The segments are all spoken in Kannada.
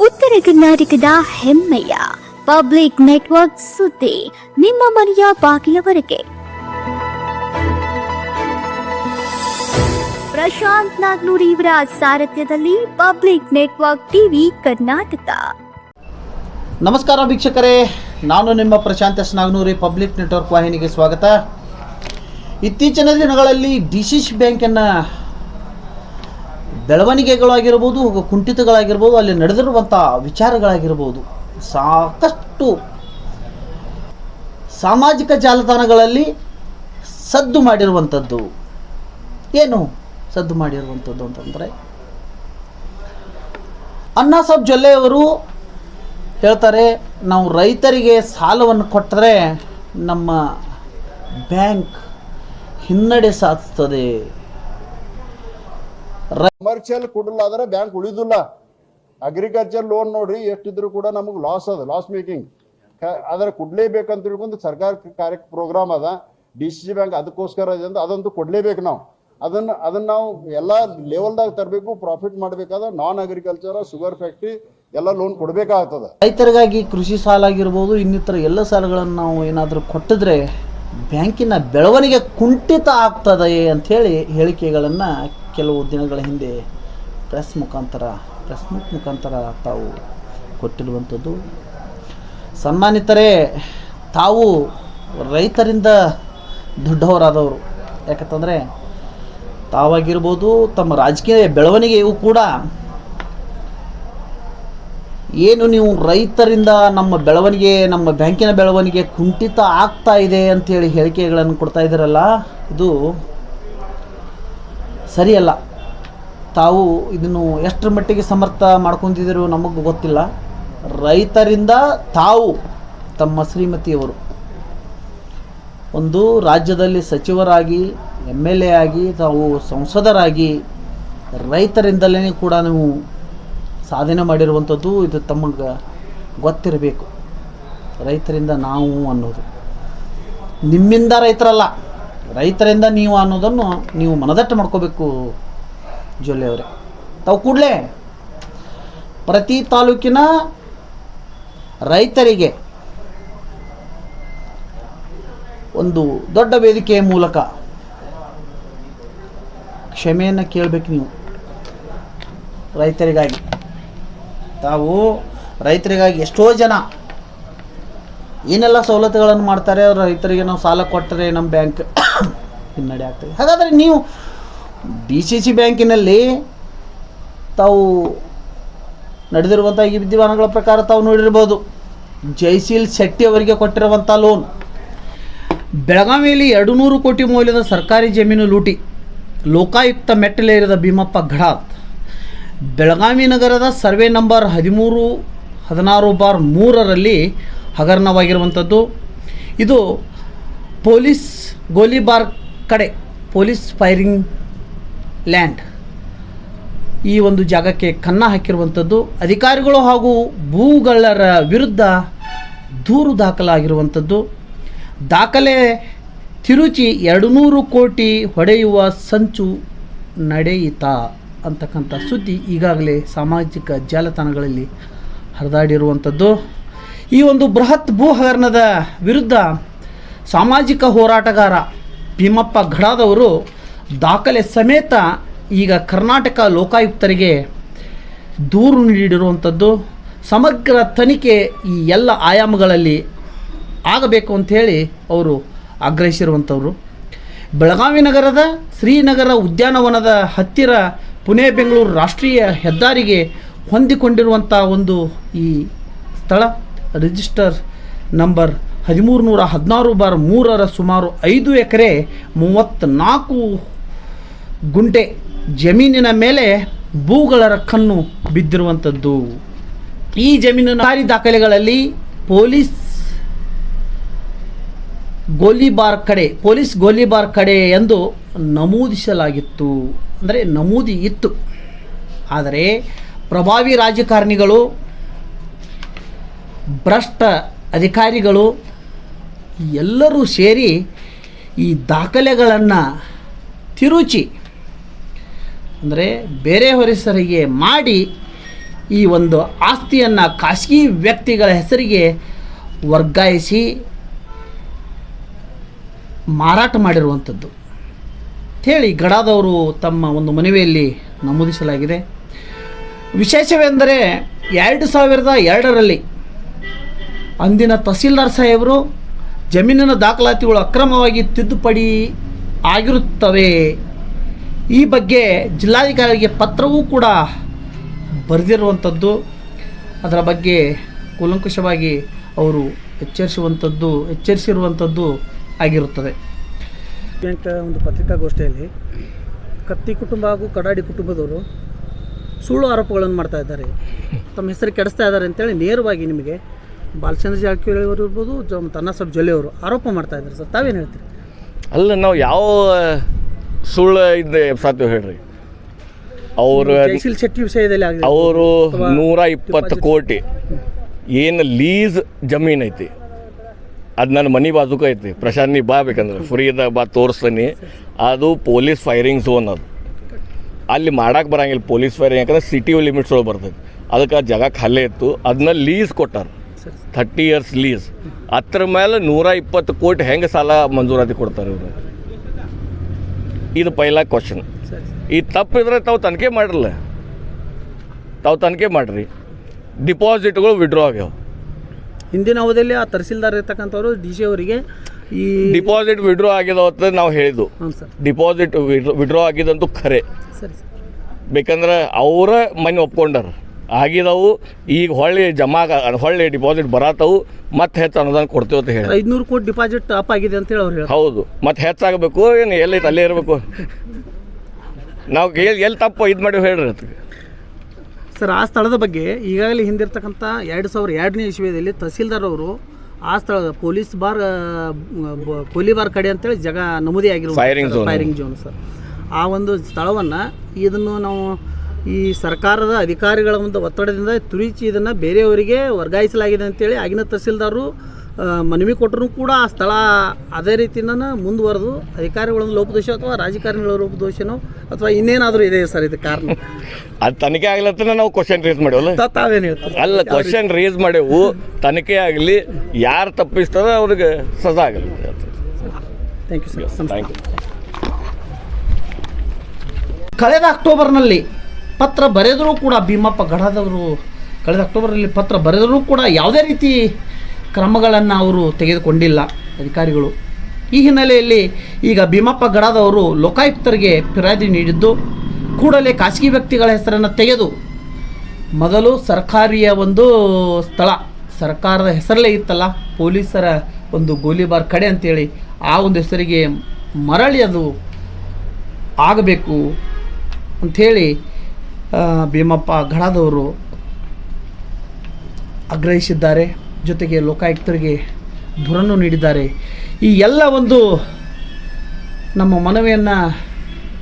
ಉತ್ತರ ಕರ್ನಾಟಕದ ಹೆಮ್ಮೆಯ ಪಬ್ಲಿಕ್ ನೆಟ್ವರ್ಕ್ ಸುದ್ದಿ ನಿಮ್ಮ ಮನೆಯ ಬಾಗಿಲವರೆಗೆ. ಪ್ರಶಾಂತ್ ನಾಗ್ನೂರ್ ಇವರ ಸಾರಥ್ಯದಲ್ಲಿ ಪಬ್ಲಿಕ್ ನೆಟ್ವರ್ಕ್ ಟಿವಿ ಕರ್ನಾಟಕ. ನಮಸ್ಕಾರ ವೀಕ್ಷಕರೇ, ನಾನು ನಿಮ್ಮ Prashant S Nagnuri. Public network ವಾಹಿನಿಗೆ ಸ್ವಾಗತ. ಇತ್ತೀಚಿನ ದಿನಗಳಲ್ಲಿ ಡಿಸಿಸಿ ಬ್ಯಾಂಕಿನ ಬೆಳವಣಿಗೆಗಳಾಗಿರ್ಬೋದು, ಕುಂಠಿತಗಳಾಗಿರ್ಬೋದು, ಅಲ್ಲಿ ನಡೆದಿರುವಂಥ ವಿಚಾರಗಳಾಗಿರ್ಬೋದು, ಸಾಕಷ್ಟು ಸಾಮಾಜಿಕ ಜಾಲತಾಣಗಳಲ್ಲಿ ಸದ್ದು ಮಾಡಿರುವಂಥದ್ದು. ಏನು ಸದ್ದು ಮಾಡಿರುವಂಥದ್ದು ಅಂತಂದರೆ, ಅಣ್ಣಾ ಸಾಹೇಬ್ ಜೊಲ್ಲೆ ಅವರು ಹೇಳ್ತಾರೆ, ನಾವು ರೈತರಿಗೆ ಸಾಲವನ್ನು ಕೊಟ್ಟರೆ ನಮ್ಮ ಬ್ಯಾಂಕ್ ಹಿನ್ನಡೆ ಸಾಧಿಸ್ತದೆ. ಕಮರ್ಷಿಯಲ್ ಕೊಡಲಾದ್ರೆ ಬ್ಯಾಂಕ್ ಉಳಿದಿಲ್ಲ. ಅಗ್ರಿಕಲ್ಚರ್ ಲೋನ್ ನೋಡ್ರಿ ಎಷ್ಟಿದ್ರು ಕೂಡ ನಮಗೆ ಲಾಸ್ ಅದ, ಲಾಸ್ ಮೇಕಿಂಗ್. ಆದ್ರೆ ಕೊಡ್ಲೇಬೇಕಂತ ತಿಳ್ಕೊಂಡು ಸರ್ಕಾರ ಪ್ರೋಗ್ರಾಮ್ ಅದ. ಡಿಸಿಸಿ ಬ್ಯಾಂಕ್ ಅದಕ್ಕೋಸ್ಕರ ಅದಂತೂ ಕೊಡ್ಲೇಬೇಕು. ನಾವು ಅದನ್ನ ನಾವು ಎಲ್ಲ ಲೆವೆಲ್ದಾಗ ತರಬೇಕು. ಪ್ರಾಫಿಟ್ ಮಾಡಬೇಕಾದ್ರೆ ನಾನ್ ಅಗ್ರಿಕಲ್ಚರ್, ಶುಗರ್ ಫ್ಯಾಕ್ಟ್ರಿ ಎಲ್ಲ ಲೋನ್ ಕೊಡಬೇಕಾಗ್ತದೆ. ರೈತರಿಗಾಗಿ ಕೃಷಿ ಸಾಲ ಆಗಿರ್ಬೋದು, ಇನ್ನಿತರ ಎಲ್ಲ ಸಾಲಗಳನ್ನು ನಾವು ಏನಾದರೂ ಕೊಟ್ಟಿದ್ರೆ ಬ್ಯಾಂಕಿನ ಬೆಳವಣಿಗೆ ಕುಂಠಿತ ಆಗ್ತದೆ ಅಂಥೇಳಿ ಹೇಳಿಕೆಗಳನ್ನು ಕೆಲವು ದಿನಗಳ ಹಿಂದೆ ಪ್ರೆಸ್ ಮುಖಾಂತರ ತಾವು ಕೊಟ್ಟಿರುವಂಥದ್ದು. ಸನ್ಮಾನಿತರೇ, ತಾವು ರೈತರಿಂದ ದೊಡ್ಡವರಾದವರು. ಯಾಕಂತಂದರೆ ತಾವಾಗಿರ್ಬೋದು, ತಮ್ಮ ರಾಜಕೀಯ ಬೆಳವಣಿಗೆಯೂ ಕೂಡ ಏನು ನೀವು ರೈತರಿಂದ ನಮ್ಮ ಬೆಳವಣಿಗೆ, ನಮ್ಮ ಬ್ಯಾಂಕಿನ ಬೆಳವಣಿಗೆ ಕುಂಠಿತ ಆಗ್ತಾ ಇದೆ ಅಂಥೇಳಿ ಹೇಳಿಕೆಗಳನ್ನು ಕೊಡ್ತಾ ಇದ್ದೀರಲ್ಲ, ಇದು ಸರಿಯಲ್ಲ. ತಾವು ಇದನ್ನು ಎಷ್ಟರ ಮಟ್ಟಿಗೆ ಸಮರ್ಥ ಮಾಡ್ಕೊತಿದ್ದೀರೋ ನಮಗೆ ಗೊತ್ತಿಲ್ಲ. ರೈತರಿಂದ ತಾವು, ತಮ್ಮ ಶ್ರೀಮತಿಯವರು ಒಂದು ರಾಜ್ಯದಲ್ಲಿ ಸಚಿವರಾಗಿ, MLA ಆಗಿ, ತಾವು ಸಂಸದರಾಗಿ ರೈತರಿಂದಲೇ ಕೂಡ ನೀವು ಸಾಧನೆ ಮಾಡಿರುವಂಥದ್ದು. ಇದು ತಮಗೆ ಗೊತ್ತಿರಬೇಕು. ರೈತರಿಂದ ನಾವು ಅನ್ನೋದು, ನಿಮ್ಮಿಂದ ರೈತರಲ್ಲ, ರೈತರಿಂದ ನೀವು ಅನ್ನೋದನ್ನು ನೀವು ಮನದಟ್ಟು ಮಾಡ್ಕೋಬೇಕು. ಜೊಲ್ಲೆ ಅವರೇ, ತಾವು ಕೂಡಲೇ ಪ್ರತಿ ತಾಲೂಕಿನ ರೈತರಿಗೆ ಒಂದು ದೊಡ್ಡ ವೇದಿಕೆಯ ಮೂಲಕ ಕ್ಷಮೆಯನ್ನು ಕೇಳಬೇಕು. ನೀವು ರೈತರಿಗಾಗಿ, ತಾವು ರೈತರಿಗಾಗಿ ಎಷ್ಟೋ ಜನ ಏನೆಲ್ಲ ಸವಲತ್ತುಗಳನ್ನು ಮಾಡ್ತಾರೆ. ರೈತರಿಗೆ ನಾವು ಸಾಲ ಕೊಟ್ಟರೆ ನಮ್ಮ ಬ್ಯಾಂಕ್ ಹಿನ್ನಡೆ ಆಗ್ತದೆ. ಹಾಗಾದರೆ ನೀವು DCC ಬ್ಯಾಂಕಿನಲ್ಲಿ ತಾವು ನಡೆದಿರುವಂಥ ಈ ವಿದ್ಯಮಾನಗಳ ಪ್ರಕಾರ ತಾವು ನೋಡಿರ್ಬೋದು, ಜೈಸೀಲ್ ಶೆಟ್ಟಿ ಅವರಿಗೆ ಕೊಟ್ಟಿರುವಂಥ ಲೋನ್, ಬೆಳಗಾವಿಯಲ್ಲಿ 200 ಕೋಟಿ ಮೌಲ್ಯದ ಸರ್ಕಾರಿ ಜಮೀನು ಲೂಟಿ, ಲೋಕಾಯುಕ್ತ ಮೆಟ್ಟಲೇರಿದ ಭೀಮಪ್ಪ ಘಡಾತ್, ಬೆಳಗಾವಿ ನಗರದ ಸರ್ವೆ ನಂಬರ್ 13/16/3ರಲ್ಲಿ ಹಗರಣವಾಗಿರುವಂಥದ್ದು. ಇದು ಪೊಲೀಸ್ ಗೋಲಿಬಾರ್ ಕಡೆ, ಪೊಲೀಸ್ ಫೈರಿಂಗ್ ಲ್ಯಾಂಡ್, ಈ ಒಂದು ಜಾಗಕ್ಕೆ ಕನ್ನ ಹಾಕಿರುವಂಥದ್ದು. ಅಧಿಕಾರಿಗಳು ಹಾಗೂ ಭೂಗಳ್ಳರ ವಿರುದ್ಧ ದೂರು ದಾಖಲಾಗಿರುವಂಥದ್ದು. ದಾಖಲೆ ತಿರುಚಿ 200 ಕೋಟಿ ಹೊಡೆಯುವ ಸಂಚು ನಡೆಯಿತಾ ಅಂತಕ್ಕಂಥ ಸುದ್ದಿ ಈಗಾಗಲೇ ಸಾಮಾಜಿಕ ಜಾಲತಾಣಗಳಲ್ಲಿ ಹರಿದಾಡಿರುವಂಥದ್ದು. ಈ ಒಂದು ಬೃಹತ್ ಭೂ ಹಗರಣದ ವಿರುದ್ಧ ಸಾಮಾಜಿಕ ಹೋರಾಟಗಾರ ಭೀಮಪ್ಪ ಘಡಾದವರು ದಾಖಲೆ ಸಮೇತ ಈಗ ಕರ್ನಾಟಕ ಲೋಕಾಯುಕ್ತರಿಗೆ ದೂರು ನೀಡಿರುವಂಥದ್ದು. ಸಮಗ್ರ ತನಿಖೆ ಈ ಎಲ್ಲ ಆಯಾಮಗಳಲ್ಲಿ ಆಗಬೇಕು ಅಂಥೇಳಿ ಅವರು ಆಗ್ರಹಿಸಿರುವಂಥವ್ರು. ಬೆಳಗಾವಿ ನಗರದ ಶ್ರೀನಗರ ಉದ್ಯಾನವನದ ಹತ್ತಿರ ಪುಣೆ ಬೆಂಗಳೂರು ರಾಷ್ಟ್ರೀಯ ಹೆದ್ದಾರಿಗೆ ಹೊಂದಿಕೊಂಡಿರುವಂಥ ಒಂದು ಈ ಸ್ಥಳ ರಿಜಿಸ್ಟರ್ ನಂಬರ್ 1316/3ರ ಸುಮಾರು 5 ಎಕರೆ 34 ಗುಂಟೆ ಜಮೀನಿನ ಮೇಲೆ ಭೂಗಳರ ಕಣ್ಣು ಬಿದ್ದಿರುವಂಥದ್ದು. ಈ ಜಮೀನಿನ ದಾಖಲೆಗಳಲ್ಲಿ ಪೊಲೀಸ್ ಗೋಲಿಬಾರ್ ಕಡೆ ಎಂದು ನಮೂದಿಸಲಾಗಿತ್ತು, ಅಂದರೆ ನಮೂದಿ ಇತ್ತು. ಆದರೆ ಪ್ರಭಾವಿ ರಾಜಕಾರಣಿಗಳು, ಭ್ರಷ್ಟ ಅಧಿಕಾರಿಗಳು ಎಲ್ಲರೂ ಸೇರಿ ಈ ದಾಖಲೆಗಳನ್ನು ತಿರುಚಿ, ಅಂದರೆ ಬೇರೆ ಹೆಸರಿಗೆ ಮಾಡಿ ಈ ಒಂದು ಆಸ್ತಿಯನ್ನು ಖಾಸಗಿ ವ್ಯಕ್ತಿಗಳ ಹೆಸರಿಗೆ ವರ್ಗಾಯಿಸಿ ಮಾರಾಟ ಮಾಡಿರುವಂಥದ್ದು ಹೇಳಿ ಗಡಾದವರು ತಮ್ಮ ಒಂದು ಮನವಿಯಲ್ಲಿ ನಮೂದಿಸಲಾಗಿದೆ. ವಿಶೇಷವೆಂದರೆ 2002ರಲ್ಲಿ ಅಂದಿನ ತಹಸೀಲ್ದಾರ್ ಸಾಹೇಬರು ಜಮೀನಿನ ದಾಖಲಾತಿಗಳು ಅಕ್ರಮವಾಗಿ ತಿದ್ದುಪಡಿ ಆಗಿರುತ್ತವೆ, ಈ ಬಗ್ಗೆ ಜಿಲ್ಲಾಧಿಕಾರಿಗೆ ಪತ್ರವೂ ಕೂಡ ಬರೆದಿರುವಂಥದ್ದು, ಅದರ ಬಗ್ಗೆ ಕೂಲಂಕುಷವಾಗಿ ಅವರು ಎಚ್ಚರಿಸಿರುವಂಥದ್ದು ಆಗಿರುತ್ತದೆ. ಬ್ಯಾಂಕ್ ಒಂದು ಪತ್ರಿಕಾಗೋಷ್ಠಿಯಲ್ಲಿ ಕತ್ತಿ ಕುಟುಂಬ ಹಾಗೂ ಕಡಾಡಿ ಕುಟುಂಬದವರು ಸುಳ್ಳು ಆರೋಪಗಳನ್ನು ಮಾಡ್ತಾ ಇದ್ದಾರೆ, ತಮ್ಮ ಹೆಸರು ಕೆಡಿಸ್ತಾ ಇದ್ದಾರೆ ಅಂತೇಳಿ ನೇರವಾಗಿ ನಿಮಗೆ ಬಾಲಚಂದ್ರ ಜಾರಕಿಹೊಳಿ ಅವರು ಇರ್ಬೋದು, ಅನ್ನಸಾಬ್ ಜೊಲ್ಲೆ ಅವರು ಆರೋಪ ಮಾಡ್ತಾ ಇದ್ದಾರೆ ಸರ್, ತಾವೇನು ಹೇಳ್ತೀರಿ? ಅಲ್ಲ, ನಾವು ಯಾವ ಸುಳ್ಳು ಇದೆ ಎಬ್ಸಾತೀವಿ ಹೇಳ್ರಿ. ಅವರು ಜಯಶೀಲ್ ಶೆಟ್ಟಿ ವಿಷಯದಲ್ಲಿ ಆಗಿದೆ, ಅವರು 120 ಕೋಟಿ ಏನು ಲೀಸ್ ಜಮೀನು ಐತಿ, ಅದು ನನ್ನ ಮನೆ ಬಾಜುಕ ಐತಿ. ಪ್ರಶಾಂತ್ ನೀ ಬಾ ಬೇಕಂದ್ರೆ ಫ್ರೀದ ಬಾ ತೋರಿಸ್ತೀನಿ. ಅದು ಪೊಲೀಸ್ ಫೈರಿಂಗ್ ಝೋನ್, ಅದು ಅಲ್ಲಿ ಮಾಡಕ್ಕೆ ಬರೋಂಗಿಲ್ಲ ಪೊಲೀಸ್ ಫೈರಿಂಗ್, ಯಾಕಂದ್ರೆ ಸಿಟಿ ಲಿಮಿಟ್ಸ್ ಒಳಗೆ ಬರ್ತೈತಿ. ಅದಕ್ಕೆ ಆ ಜಾಗ ಖಾಲಿ ಇತ್ತು, ಅದನ್ನ ಲೀಸ್ ಕೊಟ್ಟಾರ 30 years ಲೀಸ್. ಅದ್ರ ಮೇಲೆ 120 ಕೋಟಿ ಹೆಂಗೆ ಸಾಲ ಮಂಜೂರಾತಿ ಕೊಡ್ತಾರೆ ಇವರು? ಇದು ಪೈಲ ಕ್ವಶನ್. ಈ ತಪ್ಪಿದ್ರೆ ತಾವು ತನಿಖೆ ಮಾಡಿರಲ್ಲ, ತಾವು ತನಿಖೆ ಮಾಡಿರಿ. ಡಿಪಾಸಿಟ್ಗಳು ವಿಡ್ರಾ ಆಗ್ಯಾವ. ಹಿಂದಿನ ಅವಧಿಯಲ್ಲಿ ಆ ತಹಸೀಲ್ದಾರ್ ಇರ್ತಕ್ಕಂಥವ್ರು ಡಿ ಸಿ ಅವರಿಗೆ ಈ ಡಿಪಾಸಿಟ್ ವಿಡ್ರಾ ಆಗಿದಾವ ಅಂತ ನಾವು ಹೇಳಿದ್ದು. ಡಿಪಾಸಿಟ್ ವಿಡ್ರಾ ಆಗಿದಂತೂ ಖರೆ, ಸರಿ ಬೇಕಂದ್ರೆ ಅವರ ಮನೆ ಒಪ್ಕೊಂಡಾರ ಆಗಿದಾವು. ಈಗ ಹೊಳ್ಳಿ ಡಿಪಾಸಿಟ್ ಬರತ್ತವು, ಮತ್ತೆ ಹೆಚ್ಚು ಅನುದಾನ ಕೊಡ್ತೇವೆ ಅಂತ ಹೇಳಿ 500 ಕೋಟಿ ಡಿಪಾಸಿಟ್ ಅಪ್ ಆಗಿದೆ ಅಂತ ಹೇಳಿ ಅವ್ರು ಹೇಳಿ. ಹೌದು, ಮತ್ತೆ ಹೆಚ್ಚಾಗಬೇಕು ಏನು ಎಲ್ಲೈತೆ ಅಲ್ಲೇ ಇರಬೇಕು. ನಾವು ಎಲ್ಲಿ ತಪ್ಪು ಇದು ಮಾಡಿ ಹೇಳ್ರಿ ಅದಕ್ಕೆ ಸರ್. ಆ ಸ್ಥಳದ ಬಗ್ಗೆ ಈಗಾಗಲೇ ಹಿಂದಿರ್ತಕ್ಕಂಥ 2002ನೇ ಇಸ್ವಿಯಲ್ಲಿ ತಹಸೀಲ್ದಾರ್ ಅವರು ಆ ಸ್ಥಳದ ಗೋಲಿಬಾರ್ ಕಡೆ ಅಂತೇಳಿ ಜಾಗ ನಮೂದಿ ಆಗಿರೋ ಫೈರಿಂಗ್ ಝೋನ್ ಸರ್. ಆ ಒಂದು ಸ್ಥಳವನ್ನು ಇದನ್ನು ನಾವು ಈ ಸರ್ಕಾರದ ಅಧಿಕಾರಿಗಳ ಒಂದು ಒತ್ತಡದಿಂದ ತುರಿಚಿ ಇದನ್ನು ಬೇರೆಯವರಿಗೆ ವರ್ಗಾಯಿಸಲಾಗಿದೆ ಅಂತೇಳಿ ಆಗಿನ ತಹಸೀಲ್ದಾರರು ಮನವಿ ಕೊಟ್ಟರು ಕೂಡ ಆ ಸ್ಥಳ ಅದೇ ರೀತಿನ ಮುಂದುವರೆದು ಅಧಿಕಾರಿಗಳೊಂದು ಲೋಪದೋಷ ಅಥವಾ ರಾಜಕಾರಣಿಗಳ ಲೋಪದೋಷನೋ ಅಥವಾ ಇನ್ನೇನಾದರೂ ಇದೆ ಸರ್ ಇದು ಕಾರಣ? ಅದು ತನಿಖೆ ಆಗ್ಲತ್ತ ನಾವು ಕ್ವಶನ್ ರೇಸ್ ಮಾಡೇವಲ್ಲ. ತಾವೇನು ಹೇಳ್ತಾರೆ? ಅಲ್ಲ, ಕ್ವಶನ್ ರೇಸ್ ಮಾಡೇವು, ತನಿಖೆ ಆಗಲಿ, ಯಾರು ತಪ್ಪಿಸ್ತಾರ ಅವ್ರಿಗೆ ಸಜಾ ಆಗಲಿ. Thank you sir. Thank you. ಕಳೆದ ಅಕ್ಟೋಬರ್ನಲ್ಲಿ ಪತ್ರ ಬರೆದರೂ ಕೂಡ ಭೀಮಪ್ಪ ಗಡಾದವರು ಕಳೆದ ಅಕ್ಟೋಬರ್ನಲ್ಲಿ ಪತ್ರ ಬರೆದರೂ ಕೂಡ ಯಾವುದೇ ರೀತಿ ಕ್ರಮಗಳನ್ನು ಅವರು ತೆಗೆದುಕೊಂಡಿಲ್ಲ ಅಧಿಕಾರಿಗಳು. ಈ ಹಿನ್ನೆಲೆಯಲ್ಲಿ ಈಗ ಭೀಮಪ್ಪ ಗಡಾದವರು ಲೋಕಾಯುಕ್ತರಿಗೆ ಫಿರ್ಯಾದಿ ನೀಡಿದ್ದು ಕೂಡಲೇ ಖಾಸಗಿ ವ್ಯಕ್ತಿಗಳ ಹೆಸರನ್ನು ತೆಗೆದು ಮೊದಲು ಸರ್ಕಾರಿಯ ಒಂದು ಸ್ಥಳ ಸರ್ಕಾರದ ಹೆಸರಲ್ಲೇ ಇತ್ತಲ್ಲ ಪೊಲೀಸರ ಒಂದು ಗೋಲಿಬಾರ್ ಕಡೆ ಅಂತೇಳಿ ಆ ಒಂದು ಹೆಸರಿಗೆ ಮರಳಿ ಅದು ಆಗಬೇಕು ಅಂಥೇಳಿ ಭೀಮಪ್ಪ ಗಡಾದವರು ಆಗ್ರಹಿಸಿದ್ದಾರೆ. ಜೊತೆಗೆ ಲೋಕಾಯುಕ್ತರಿಗೆ ದೂರನ್ನು ನೀಡಿದ್ದಾರೆ. ಈ ಎಲ್ಲ ಒಂದು ನಮ್ಮ ಮನವಿಯನ್ನು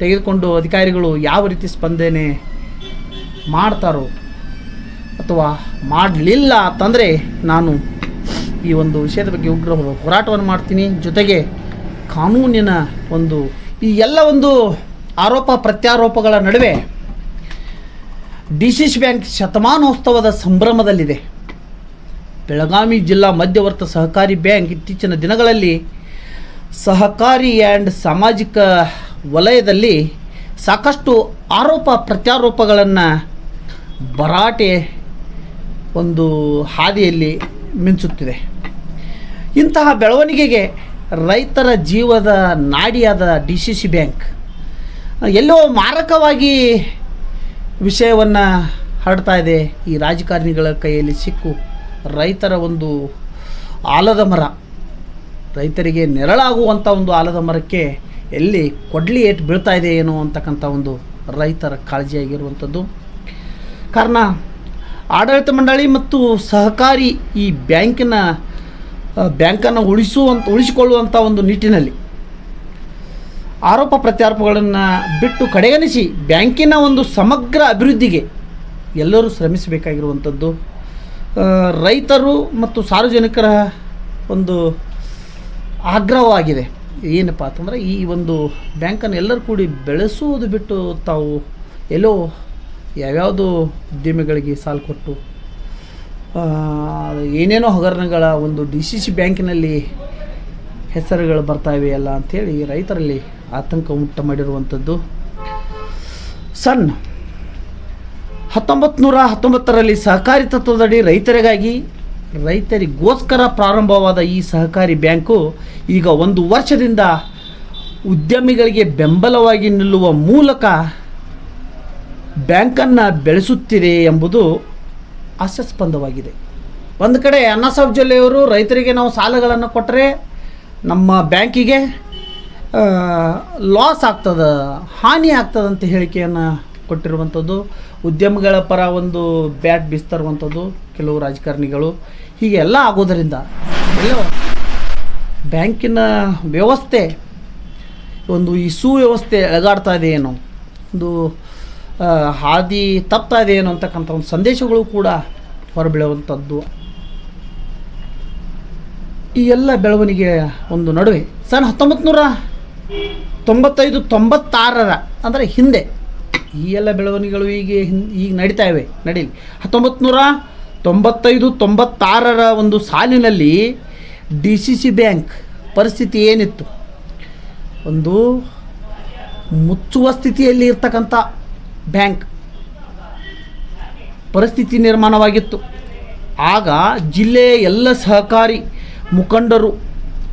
ತೆಗೆದುಕೊಂಡು ಅಧಿಕಾರಿಗಳು ಯಾವ ರೀತಿ ಸ್ಪಂದನೆ ಮಾಡ್ತಾರೋ ಅಥವಾ ಮಾಡಲಿಲ್ಲ ಅಂತಂದರೆ ನಾನು ಈ ಒಂದು ವಿಷಯದ ಬಗ್ಗೆ ಉಗ್ರ ಹೋರಾಟವನ್ನು ಮಾಡ್ತೀನಿ. ಜೊತೆಗೆ ಕಾನೂನಿನ ಒಂದು ಈ ಎಲ್ಲ ಒಂದು ಆರೋಪ ಪ್ರತ್ಯಾರೋಪಗಳ ನಡುವೆ ಡಿ.ಸಿ.ಸಿ ಬ್ಯಾಂಕ್ ಶತಮಾನೋತ್ಸವದ ಸಂಭ್ರಮದಲ್ಲಿದೆ. ಬೆಳಗಾವಿ ಜಿಲ್ಲಾ ಮಧ್ಯವರ್ತ ಸಹಕಾರಿ ಬ್ಯಾಂಕ್ ಇತ್ತೀಚಿನ ದಿನಗಳಲ್ಲಿ ಸಹಕಾರಿ ಆ್ಯಂಡ್ ಸಾಮಾಜಿಕ ವಲಯದಲ್ಲಿ ಸಾಕಷ್ಟು ಆರೋಪ ಪ್ರತ್ಯಾರೋಪಗಳನ್ನು ಭರಾಟೆ ಒಂದು ಹಾದಿಯಲ್ಲಿ ಮಿಂಚುತ್ತಿದೆ. ಇಂತಹ ಬೆಳವಣಿಗೆಗೆ ರೈತರ ಜೀವದ ನಾಡಿಯಾದ ಡಿ.ಸಿ.ಸಿ ಬ್ಯಾಂಕ್ ಎಲ್ಲೋ ಮಾರಕವಾಗಿ ವಿಷಯವನ್ನು ಹರಡ್ತಾ ಇದೆ. ಈ ರಾಜಕಾರಣಿಗಳ ಕೈಯಲ್ಲಿ ಸಿಕ್ಕು ರೈತರ ಒಂದು ಆಲದ ಮರ, ರೈತರಿಗೆ ನೆರಳಾಗುವಂಥ ಒಂದು ಆಲದ ಮರಕ್ಕೆ ಎಲ್ಲಿ ಕೊಡ್ಲಿ ಏಟು ಬೀಳ್ತಾ ಇದೆ ಏನೋ ಅಂತಕ್ಕಂಥ ಒಂದು ರೈತರ ಕಾಳಜಿಯಾಗಿರುವಂಥದ್ದು. ಕಾರಣ ಆಡಳಿತ ಮಂಡಳಿ ಮತ್ತು ಸಹಕಾರಿ ಈ ಬ್ಯಾಂಕನ್ನು ಉಳಿಸಿಕೊಳ್ಳುವಂಥ ಒಂದು ನಿಟ್ಟಿನಲ್ಲಿ ಆರೋಪ ಪ್ರತ್ಯಾರೋಪಗಳನ್ನು ಬಿಟ್ಟು ಕಡೆಗಣಿಸಿ ಬ್ಯಾಂಕಿನ ಒಂದು ಸಮಗ್ರ ಅಭಿವೃದ್ಧಿಗೆ ಎಲ್ಲರೂ ಶ್ರಮಿಸಬೇಕಾಗಿರುವಂಥದ್ದು. ರೈತರು ಮತ್ತು ಸಾರ್ವಜನಿಕರ ಒಂದು ಆಗ್ರಹವಾಗಿದೆ. ಏನಪ್ಪ ಅಂತಂದರೆ ಈ ಒಂದು ಬ್ಯಾಂಕನ್ನು ಎಲ್ಲರೂ ಕೂಡಿ ಬೆಳೆಸುವುದು ಬಿಟ್ಟು ತಾವು ಎಲ್ಲೋ ಯಾವ್ಯಾವುದು ಉದ್ಯಮಿಗಳಿಗೆ ಸಾಲ ಕೊಟ್ಟು ಏನೇನೋ ಹಗರಣಗಳ ಒಂದು DCC ಬ್ಯಾಂಕಿನಲ್ಲಿ ಹೆಸರುಗಳು ಬರ್ತಾವೆ ಅಲ್ಲ ಅಂಥೇಳಿ ರೈತರಲ್ಲಿ ಆತಂಕ ಉಂಟು ಮಾಡಿರುವಂಥದ್ದು. ಸಣ್ಣ 1919ರಲ್ಲಿ ಸಹಕಾರಿ ತತ್ವದಡಿ ರೈತರಿಗೋಸ್ಕರ ಪ್ರಾರಂಭವಾದ ಈ ಸಹಕಾರಿ ಬ್ಯಾಂಕು ಈಗ 1 ವರ್ಷದಿಂದ ಉದ್ಯಮಿಗಳಿಗೆ ಬೆಂಬಲವಾಗಿ ನಿಲ್ಲುವ ಮೂಲಕ ಬ್ಯಾಂಕನ್ನು ಬೆಳೆಸುತ್ತಿದೆ ಎಂಬುದು ಹಾಸ್ಯಾಸ್ಪದವಾಗಿದೆ. ಒಂದು ಕಡೆ ಅಣ್ಣಾಸಾಹೇಬ್ ಜೊಲ್ಲೆಯವರು ರೈತರಿಗೆ ನಾವು ಸಾಲಗಳನ್ನು ಕೊಟ್ಟರೆ ನಮ್ಮ ಬ್ಯಾಂಕಿಗೆ ಲಾಸ್ ಆಗ್ತದೆ, ಹಾನಿ ಆಗ್ತದಂತ ಹೇಳಿಕೆಯನ್ನು ಕೊಟ್ಟಿರುವಂಥದ್ದು, ಉದ್ಯಮಿಗಳ ಪರ ಒಂದು ಬ್ಯಾಟ್ ಬೀಸ್ತಿರುವಂಥದ್ದು ಕೆಲವು ರಾಜಕಾರಣಿಗಳು. ಹೀಗೆಲ್ಲ ಆಗೋದರಿಂದ ಎಲ್ಲೋ ಬ್ಯಾಂಕಿನ ವ್ಯವಸ್ಥೆ ಒಂದು ಈ ಸುವ್ಯವಸ್ಥೆ ಎಳಗಾಡ್ತಾ ಇದೆ ಏನೋ, ಒಂದು ಹಾದಿ ತಪ್ತಾ ಇದೆ ಏನೋ ಅಂತಕ್ಕಂಥ ಒಂದು ಸಂದೇಶಗಳು ಕೂಡ ಹೊರಬೀಳುವಂಥದ್ದು. ಈ ಎಲ್ಲ ಬೆಳವಣಿಗೆಯ ಒಂದು ನಡುವೆ 1995-96 ಅಂದರೆ ಹಿಂದೆ ಈ ಎಲ್ಲ ಬೆಳವಣಿಗೆಗಳು ಈಗ ನಡೀತಾ ಇವೆ, ನಡೀಲಿ. 1995-96 ಒಂದು ಸಾಲಿನಲ್ಲಿ DCC ಬ್ಯಾಂಕ್ ಪರಿಸ್ಥಿತಿ ಏನಿತ್ತು, ಒಂದು ಮುಚ್ಚುವ ಸ್ಥಿತಿಯಲ್ಲಿ ಇರ್ತಕ್ಕಂಥ ಬ್ಯಾಂಕ್ ಪರಿಸ್ಥಿತಿ ನಿರ್ಮಾಣವಾಗಿತ್ತು. ಆಗ ಜಿಲ್ಲೆಯ ಎಲ್ಲ ಸಹಕಾರಿ ಮುಖಂಡರು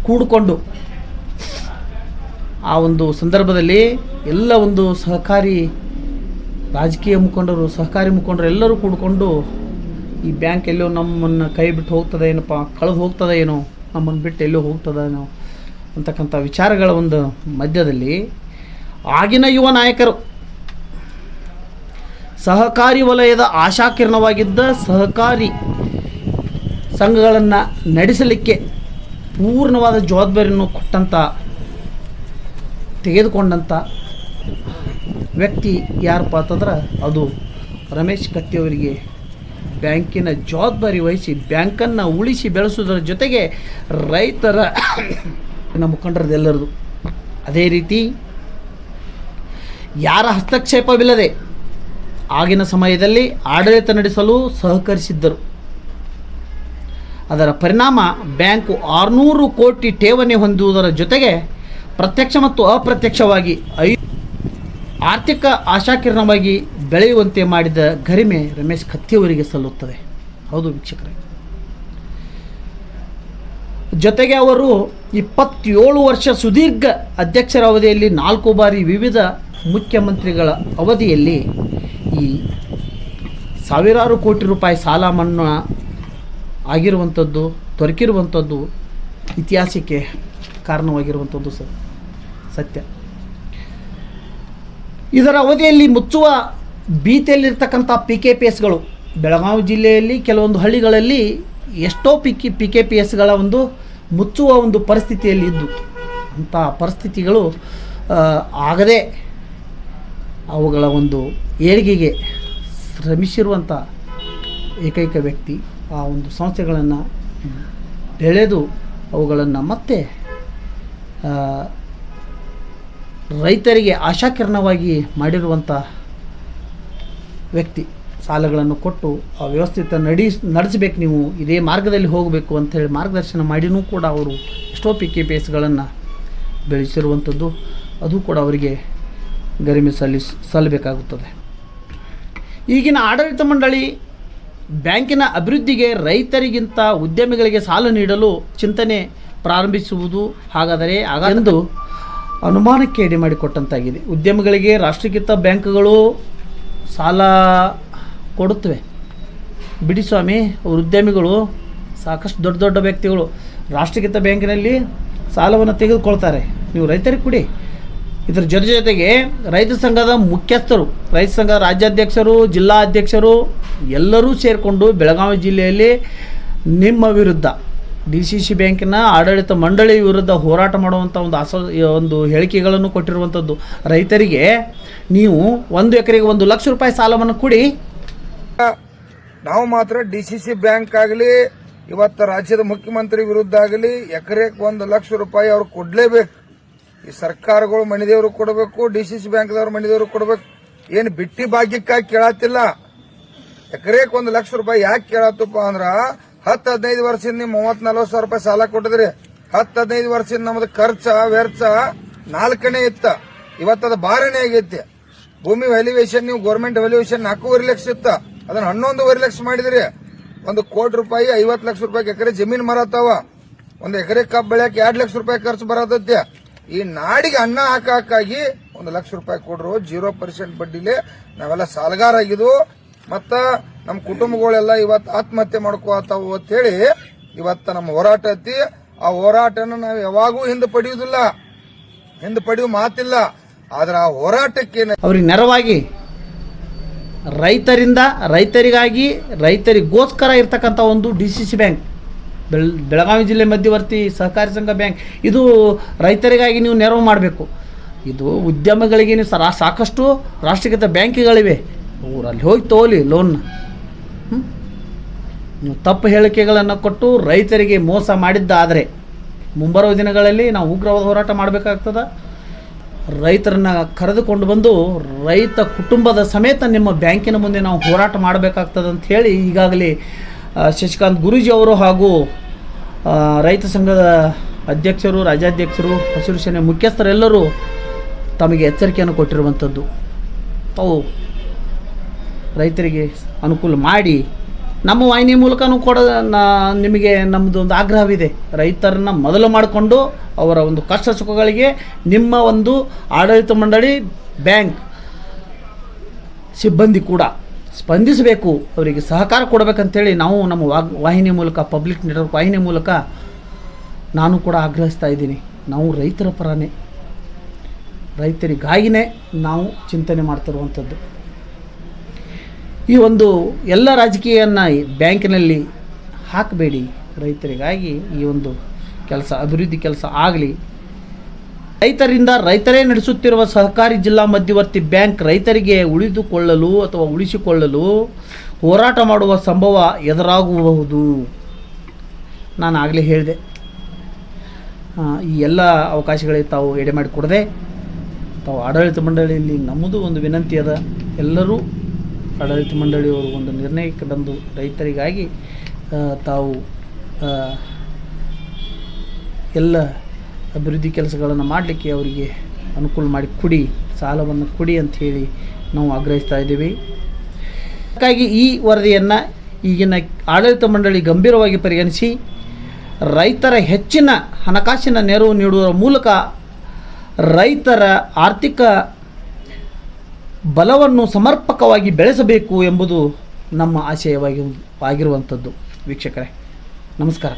ಕೂಡಿಕೊಂಡು ಆ ಒಂದು ಸಂದರ್ಭದಲ್ಲಿ ಎಲ್ಲ ಒಂದು ಸಹಕಾರಿ ರಾಜಕೀಯ ಮುಖಂಡರು, ಸಹಕಾರಿ ಮುಖಂಡರು ಎಲ್ಲರೂ ಕೂಡಿಕೊಂಡು ಈ ಬ್ಯಾಂಕ್ ಎಲ್ಲೋ ನಮ್ಮನ್ನು ಕೈ ಬಿಟ್ಟು ಹೋಗ್ತದೆ ಏನಪ್ಪ, ಕಳೆದು ಹೋಗ್ತದೆ ಏನೋ, ನಮ್ಮನ್ನು ಬಿಟ್ಟು ಎಲ್ಲೋ ಹೋಗ್ತದೇನೋ ಅಂತಕ್ಕಂಥ ವಿಚಾರಗಳ ಒಂದು ಮಧ್ಯದಲ್ಲಿ ಆಗಿನ ಯುವ ನಾಯಕರು ಸಹಕಾರಿ ವಲಯದ ಆಶಾಕಿರಣವಾಗಿದ್ದ ಸಹಕಾರಿ ಸಂಘಗಳನ್ನು ನಡೆಸಲಿಕ್ಕೆ ಪೂರ್ಣವಾದ ಜವಾಬ್ದಾರಿಯನ್ನು ತೆಗೆದುಕೊಂಡಂಥ ವ್ಯಕ್ತಿ ಯಾರಪ್ಪ ಅಂತಂದ್ರೆ ಅದು ರಮೇಶ್ ಕತ್ತಿಯವರಿಗೆ ಬ್ಯಾಂಕಿನ ಜವಾಬ್ದಾರಿ ವಹಿಸಿ ಬ್ಯಾಂಕನ್ನು ಉಳಿಸಿ ಬೆಳೆಸೋದರ ಜೊತೆಗೆ ರೈತರ ಮುಖಂಡರದೆಲ್ಲರದು. ಅದೇ ರೀತಿ ಯಾರ ಹಸ್ತಕ್ಷೇಪವಿಲ್ಲದೆ ಆಗಿನ ಸಮಯದಲ್ಲಿ ಆಡಳಿತ ನಡೆಸಲು ಸಹಕರಿಸಿದ್ದರು. ಅದರ ಪರಿಣಾಮ ಬ್ಯಾಂಕು 600 ಕೋಟಿ ಠೇವಣಿ ಹೊಂದುವುದರ ಜೊತೆಗೆ ಪ್ರತ್ಯಕ್ಷ ಮತ್ತು ಅಪ್ರತ್ಯಕ್ಷವಾಗಿ ಆರ್ಥಿಕ ಆಶಾಕಿರಣವಾಗಿ ಬೆಳೆಯುವಂತೆ ಮಾಡಿದ ಗರಿಮೆ ರಮೇಶ್ ಕತ್ತಿಯವರಿಗೆ ಸಲ್ಲುತ್ತದೆ. ಹೌದು ವೀಕ್ಷಕರೇ, ಜೊತೆಗೆ ಅವರು 27 ವರ್ಷ ಸುದೀರ್ಘ ಅಧ್ಯಕ್ಷರ ಅವಧಿಯಲ್ಲಿ 4 ಬಾರಿ ವಿವಿಧ ಮುಖ್ಯಮಂತ್ರಿಗಳ ಅವಧಿಯಲ್ಲಿ ಈ ಸಾವಿರಾರು ಕೋಟಿ ರೂಪಾಯಿ ಸಾಲ ಮನ್ನಾ ಆಗಿರುವಂಥದ್ದು, ದೊರಕಿರುವಂಥದ್ದು ಇತಿಹಾಸಕ್ಕೆ ಕಾರಣವಾಗಿರುವಂಥದ್ದು ಸತ್ಯ. ಇದರ ಅವಧಿಯಲ್ಲಿ ಮುಚ್ಚುವ ಭೀತಿಯಲ್ಲಿರ್ತಕ್ಕಂಥ PKPSಗಳು ಬೆಳಗಾವಿ ಜಿಲ್ಲೆಯಲ್ಲಿ ಕೆಲವೊಂದು ಹಳ್ಳಿಗಳಲ್ಲಿ ಎಷ್ಟೋ PKPSಗಳ ಒಂದು ಮುಚ್ಚುವ ಒಂದು ಪರಿಸ್ಥಿತಿಯಲ್ಲಿ ಇದ್ದು, ಅಂಥ ಪರಿಸ್ಥಿತಿಗಳು ಆಗದೆ ಅವುಗಳ ಒಂದು ಏಳಿಗೆಗೆ ಶ್ರಮಿಸಿರುವಂಥ ಏಕೈಕ ವ್ಯಕ್ತಿ ಆ ಒಂದು ಸಂಸ್ಥೆಗಳನ್ನು ಬೆಳೆದು ಅವುಗಳನ್ನು ಮತ್ತೆ ರೈತರಿಗೆ ಆಶಾಕಿರಣವಾಗಿ ಮಾಡಿರುವಂಥ ವ್ಯಕ್ತಿ. ಸಾಲಗಳನ್ನು ಕೊಟ್ಟು ಆ ವ್ಯವಸ್ಥಿತ ನಡೆಸಬೇಕು, ನೀವು ಇದೇ ಮಾರ್ಗದಲ್ಲಿ ಹೋಗಬೇಕು ಅಂಥೇಳಿ ಮಾರ್ಗದರ್ಶನ ಮಾಡಿನೂ ಕೂಡ ಅವರು ಎಷ್ಟೋ PKPSಗಳನ್ನು ಬೆಳೆಸಿರುವಂಥದ್ದು, ಅದು ಕೂಡ ಅವರಿಗೆ ಗರಿಮೆ ಸಲ್ಲಬೇಕಾಗುತ್ತದೆ. ಈಗಿನ ಆಡಳಿತ ಮಂಡಳಿ ಬ್ಯಾಂಕಿನ ಅಭಿವೃದ್ಧಿಗೆ ರೈತರಿಗಿಂತ ಉದ್ಯಮಿಗಳಿಗೆ ಸಾಲ ನೀಡಲು ಚಿಂತನೆ ಪ್ರಾರಂಭಿಸುವುದು ಹಾಗಾದರೆ ಎಂದು ಅನುಮಾನಕ್ಕೆ ಎಡೆ ಮಾಡಿಕೊಟ್ಟಂತಾಗಿದೆ. ಉದ್ಯಮಿಗಳಿಗೆ ರಾಷ್ಟ್ರೀಕೃತ ಬ್ಯಾಂಕ್ಗಳು ಸಾಲ ಕೊಡುತ್ತವೆ ಬಿಡಿ ಸ್ವಾಮಿ, ಅವರು ಉದ್ಯಮಿಗಳು ಸಾಕಷ್ಟು ದೊಡ್ಡ ದೊಡ್ಡ ವ್ಯಕ್ತಿಗಳು ರಾಷ್ಟ್ರೀಕೃತ ಬ್ಯಾಂಕಿನಲ್ಲಿ ಸಾಲವನ್ನು ತೆಗೆದುಕೊಳ್ತಾರೆ, ನೀವು ರೈತರಿಗೆ ಕೊಡಿ. ಇದರ ಜೊತೆಗೆ ರೈತ ಸಂಘದ ಮುಖ್ಯಸ್ಥರು, ರೈತ ಸಂಘದ ರಾಜ್ಯಾಧ್ಯಕ್ಷರು, ಜಿಲ್ಲಾ ಅಧ್ಯಕ್ಷರು ಎಲ್ಲರೂ ಸೇರಿಕೊಂಡು ಬೆಳಗಾವಿ ಜಿಲ್ಲೆಯಲ್ಲಿ ನಿಮ್ಮ ವಿರುದ್ಧ DCC ಬ್ಯಾಂಕಿನ ಆಡಳಿತ ಮಂಡಳಿ ವಿರುದ್ಧ ಹೋರಾಟ ಮಾಡುವಂಥ ಒಂದು ಹೇಳಿಕೆಗಳನ್ನು ಕೊಟ್ಟಿರುವಂಥದ್ದು. ರೈತರಿಗೆ ನೀವು 1 ಎಕರೆಗೆ 1 ಲಕ್ಷ ರೂಪಾಯಿ ಸಾಲವನ್ನು ಕೊಡಿ. ನಾವು ಮಾತ್ರ DCC ಬ್ಯಾಂಕ್ ಆಗಲಿ ಇವತ್ತು ರಾಜ್ಯದ ಮುಖ್ಯಮಂತ್ರಿ ವಿರುದ್ಧ ಆಗಲಿ ಎಕರೆಗೆ 1 ಲಕ್ಷ ರೂಪಾಯಿ ಅವ್ರು ಕೊಡಲೇಬೇಕು. ಈ ಸರ್ಕಾರಗಳು ಮಣಿದೇವರು ಕೊಡಬೇಕು, DCC ಬ್ಯಾಂಕ್ದವ್ರು ಮಣಿದೇವರು ಕೊಡಬೇಕು. ಏನ್ ಬಿಟ್ಟಿ ಭಾಗ್ಯಕ್ಕಾಗಿ ಕೇಳತ್ತಿಲ್ಲ. ಎಕರೆಕ್ 1 ಲಕ್ಷ ರೂಪಾಯಿ ಯಾಕೆ ಕೇಳತ್ತಪ್ಪ ಅಂದ್ರ 10-15 ವರ್ಷದಿಂದ ನೀವು 30-40 ಸಾವಿರ ರೂಪಾಯಿ ಸಾಲ ಕೊಟ್ಟಿದ್ರಿ. 10-15 ವರ್ಷದಿಂದ ನಮ್ದು ಖರ್ಚ ವೆಚ್ಚ 4ನೇ ಇತ್ತ, ಇವತ್ತದ ಬಾರನೇ ಆಗೈತಿ. ಭೂಮಿ ವ್ಯಾಲ್ಯೂಯೇಷನ್ ನೀವು ಗೌರ್ಮೆಂಟ್ ವ್ಯಾಲ್ಯೂಯೇಷನ್ 4.5 ಲಕ್ಷ ಇತ್ತ, ಅದನ್ನ 11.5 ಲಕ್ಷ ಮಾಡಿದ್ರಿ. 1 ಕೋಟಿ ರೂಪಾಯಿ 50 ಲಕ್ಷ ರೂಪಾಯಿ ಎಕರೆ ಜಮೀನ್ ಮರತಾವ. 1 ಎಕರೆ ಕಬ್ಬು ಬೆಳೆಯಕ್ಕೆ 2 ಲಕ್ಷ ರೂಪಾಯಿ ಖರ್ಚು ಬರತೈತಿ. ಈ ನಾಡಿಗೆ ಅನ್ನ ಹಾಕಾಗಿ 1 ಲಕ್ಷ ರೂಪಾಯಿ ಕೊಡ್ರು 0% ಬಡ್ಡಿಲಿ ನಾವೆಲ್ಲ ಸಾಲಗಾರ ಆಗಿದ್ವು. ಮತ್ತ ನಮ್ಮ ಕುಟುಂಬಗಳೆಲ್ಲ ಇವತ್ತು ಆತ್ಮಹತ್ಯೆ ಮಾಡ್ಕೋತಾವು ಅಂತ ಹೇಳಿ ಇವತ್ತ ನಮ್ಮ ಹೋರಾಟ ಐತಿ. ಆ ಹೋರಾಟನ ನಾವು ಯಾವಾಗೂ ಹಿಂದೆ ಪಡೆಯುವುದಿಲ್ಲ, ಹಿಂದೆ ಪಡೆಯುವ ಮಾತಿಲ್ಲ. ಆದ್ರೆ ಆ ಹೋರಾಟಕ್ಕೆ ಅವ್ರಿಗೆ ನೆರವಾಗಿ ರೈತರಿಗಾಗಿ ರೈತರಿಗೋಸ್ಕರ ಇರ್ತಕ್ಕಂಥ ಒಂದು DCC ಬ್ಯಾಂಕ್, ಬೆಳಗಾವಿ ಜಿಲ್ಲೆ ಮಧ್ಯವರ್ತಿ ಸಹಕಾರಿ ಸಂಘ ಬ್ಯಾಂಕ್, ಇದು ರೈತರಿಗಾಗಿ ನೀವು ನೆರವು ಮಾಡಬೇಕು. ಇದು ಉದ್ಯಮಗಳಿಗೆ ನೀವು ಸಾಕಷ್ಟು ರಾಷ್ಟ್ರೀಕೃತ ಬ್ಯಾಂಕ್ಗಳಿವೆ, ಊರಲ್ಲಿ ಹೋಗಿ ತಗೋಲಿ ಲೋನ್ನ. ನೀವು ತಪ್ಪು ಹೇಳಿಕೆಗಳನ್ನು ಕೊಟ್ಟು ರೈತರಿಗೆ ಮೋಸ ಮಾಡಿದ್ದಾದರೆ ಮುಂಬರುವ ದಿನಗಳಲ್ಲಿ ನಾವು ಉಗ್ರವಾದ ಹೋರಾಟ ಮಾಡಬೇಕಾಗ್ತದೆ. ರೈತರನ್ನು ಕರೆದುಕೊಂಡು ಬಂದು ರೈತ ಕುಟುಂಬದ ಸಮೇತ ನಿಮ್ಮ ಬ್ಯಾಂಕಿನ ಮುಂದೆ ನಾವು ಹೋರಾಟ ಮಾಡಬೇಕಾಗ್ತದೆ ಅಂತ ಹೇಳಿ ಈಗಾಗಲೇ ಶಶಿಕಾಂತ್ ಗುರೂಜಿ ಅವರು ಹಾಗೂ ರೈತ ಸಂಘದ ಅಧ್ಯಕ್ಷರು, ರಾಜ್ಯಾಧ್ಯಕ್ಷರು, ಹಸಿರು ಸೇನೆ ಮುಖ್ಯಸ್ಥರೆಲ್ಲರೂ ತಮಗೆ ಎಚ್ಚರಿಕೆಯನ್ನು ಕೊಟ್ಟಿರುವಂಥದ್ದು. ಅವು ರೈತರಿಗೆ ಅನುಕೂಲ ಮಾಡಿ ನಮ್ಮ ವಾಹಿನಿ ಮೂಲಕನೂ ಕೂಡ ನಿಮಗೆ ನಮ್ಮದು ಒಂದು ಆಗ್ರಹವಿದೆ. ರೈತರನ್ನು ಮೊದಲು ಮಾಡಿಕೊಂಡು ಅವರ ಒಂದು ಕಷ್ಟ ಸುಖಗಳಿಗೆ ನಿಮ್ಮ ಒಂದು ಆಡಳಿತ ಮಂಡಳಿ, ಬ್ಯಾಂಕ್ ಸಿಬ್ಬಂದಿ ಕೂಡ ಸ್ಪಂದಿಸಬೇಕು, ಅವರಿಗೆ ಸಹಕಾರ ಕೊಡಬೇಕಂತೇಳಿ ನಾವು ನಮ್ಮ ವಾಹಿನಿ ಮೂಲಕ, ಪಬ್ಲಿಕ್ ನೆಟ್ವರ್ಕ್ ವಾಹಿನಿ ಮೂಲಕ ನಾನು ಕೂಡ ಆಗ್ರಹಿಸ್ತಾ ಇದ್ದೀನಿ. ನಾವು ರೈತರ ಪರನೇ, ರೈತರಿಗಾಗಿಯೇ ನಾವು ಚಿಂತನೆ ಮಾಡ್ತಿರುವಂಥದ್ದು. ಈ ಒಂದು ಎಲ್ಲ ರಾಜಕೀಯವನ್ನು ಬ್ಯಾಂಕಿನಲ್ಲಿ ಹಾಕಬೇಡಿ, ರೈತರಿಗಾಗಿ ಈ ಒಂದು ಕೆಲಸ, ಅಭಿವೃದ್ಧಿ ಕೆಲಸ ಆಗಲಿ. ರೈತರೇ ನಡೆಸುತ್ತಿರುವ ಸಹಕಾರಿ ಜಿಲ್ಲಾ ಮಧ್ಯವರ್ತಿ ಬ್ಯಾಂಕ್ ರೈತರಿಗೆ ಉಳಿದುಕೊಳ್ಳಲು ಅಥವಾ ಉಳಿಸಿಕೊಳ್ಳಲು ಹೋರಾಟ ಮಾಡುವ ಸಂಭವ ಎದುರಾಗಬಹುದು. ನಾನು ಆಗಲೇ ಹೇಳಿದೆ, ಈ ಎಲ್ಲ ಅವಕಾಶಗಳಿಗೆ ತಾವು ಎಡೆ ಮಾಡಿಕೊಡದೆ ತಾವು ಆಡಳಿತ ಮಂಡಳಿಯಲ್ಲಿ ನಮ್ಮದು ಒಂದು ವಿನಂತಿ ಅದ, ಎಲ್ಲರೂ ಆಡಳಿತ ಮಂಡಳಿಯವರು ಒಂದು ನಿರ್ಣಯಕ್ಕೆ ಬಂದು ರೈತರಿಗಾಗಿ ತಾವು ಎಲ್ಲ ಅಭಿವೃದ್ಧಿ ಕೆಲಸಗಳನ್ನು ಮಾಡಲಿಕ್ಕೆ ಅವರಿಗೆ ಅನುಕೂಲ ಮಾಡಿ ಕೊಡಿ, ಸಾಲವನ್ನು ಕೊಡಿ ಅಂಥೇಳಿ ನಾವು ಆಗ್ರಹಿಸ್ತಾ ಇದ್ದೀವಿ. ಹಾಗಾಗಿ ಈ ವರದಿಯನ್ನು ಈಗಿನ ಆಡಳಿತ ಮಂಡಳಿ ಗಂಭೀರವಾಗಿ ಪರಿಗಣಿಸಿ ರೈತರ ಹೆಚ್ಚಿನ ಹಣಕಾಸಿನ ನೆರವು ನೀಡುವ ಮೂಲಕ ರೈತರ ಆರ್ಥಿಕ ಬಲವನ್ನು ಸಮರ್ಪಕವಾಗಿ ಬೆಳೆಸಬೇಕು ಎಂಬುದು ನಮ್ಮ ಆಶಯವಾಗಿರುವಂಥದ್ದು. ವೀಕ್ಷಕರೇ, ನಮಸ್ಕಾರ.